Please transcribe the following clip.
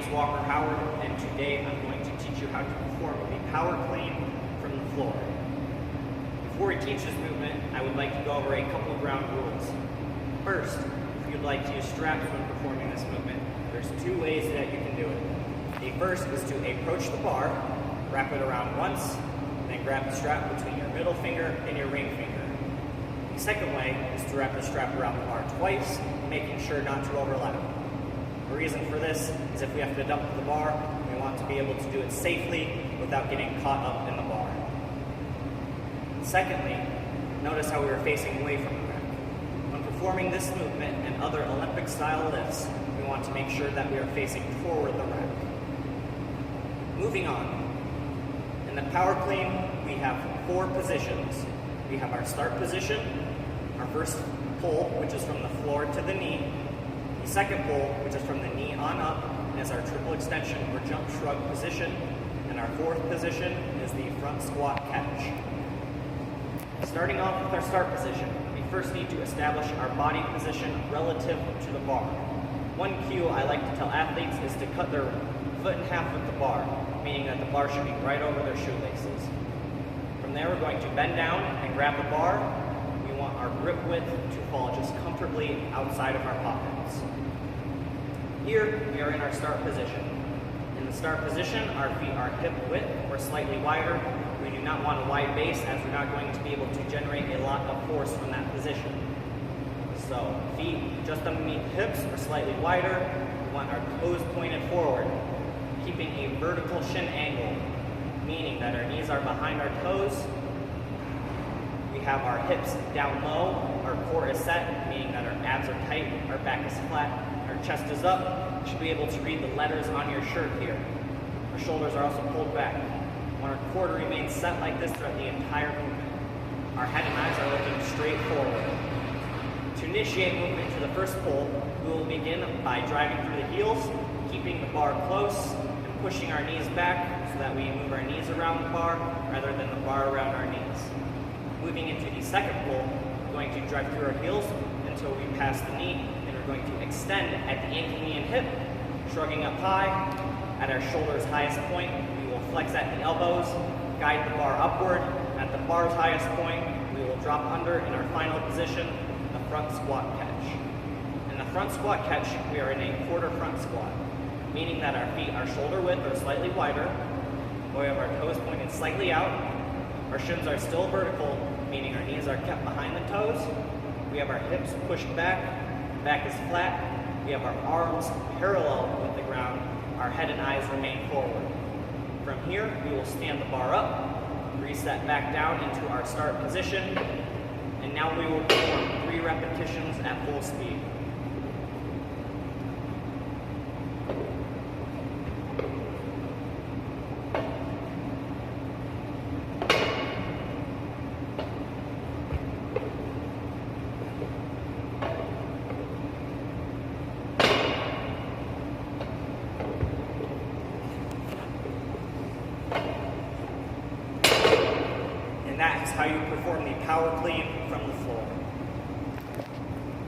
is Walker Howard, and today I'm going to teach you how to perform a power clean from the floor. Before we teach this movement, I would like to go over a couple of ground rules. First, if you'd like to use straps when performing this movement, there's two ways that you can do it. The first is to approach the bar, wrap it around once, then grab the strap between your middle finger and your ring finger. The second way is to wrap the strap around the bar twice, making sure not to overlap. The reason for this is if we have to dump the bar, we want to be able to do it safely without getting caught up in the bar. Secondly, notice how we are facing away from the rack. When performing this movement and other Olympic-style lifts, we want to make sure that we are facing toward the rack. Moving on. In the power clean, we have 4 positions. We have our start position, our first pull, which is from the floor to the knee, the second pull, which is from the knee on up, is our triple extension or jump shrug position, and our fourth position is the front squat catch. Starting off with our start position, we first need to establish our body position relative to the bar. One cue I like to tell athletes is to cut their foot in half with the bar, meaning that the bar should be right over their shoelaces. From there, we're going to bend down and grab the bar. We want our grip width to fall just comfortably outside of our pockets. Here, we are in our start position. In the start position, our feet are hip width or slightly wider. We do not want a wide base as we're not going to be able to generate a lot of force from that position. So, feet just underneath hips or slightly wider. We want our toes pointed forward, keeping a vertical shin angle, meaning that our knees are behind our toes. We have our hips down low, our core is set, meaning that our abs are tight, our back is flat, our chest is up. You should be able to read the letters on your shirt here. Our shoulders are also pulled back. We want our core to remain set like this throughout the entire movement. Our head and eyes are looking straight forward. To initiate movement to the first pull, we will begin by driving through the heels, keeping the bar close, and pushing our knees back so that we move our knees around the bar rather than the bar around our knees. Moving into the second pull, we're going to drive through our heels until we pass the knee, and we're going to extend at the ankle, knee, and hip, shrugging up high. At our shoulder's highest point, we will flex at the elbows, guide the bar upward. At the bar's highest point, we will drop under in our final position, the front squat catch. In the front squat catch, we are in a quarter front squat, meaning that our feet are shoulder width or slightly wider. We have our toes pointed slightly out. Our shins are still vertical, meaning our knees are kept behind the toes. We have our hips pushed back is flat. We have our arms parallel with the ground. Our head and eyes remain forward. From here, we will stand the bar up, reset back down into our start position, and now we will perform 3 repetitions at full speed. And that is how you perform the power clean from the floor.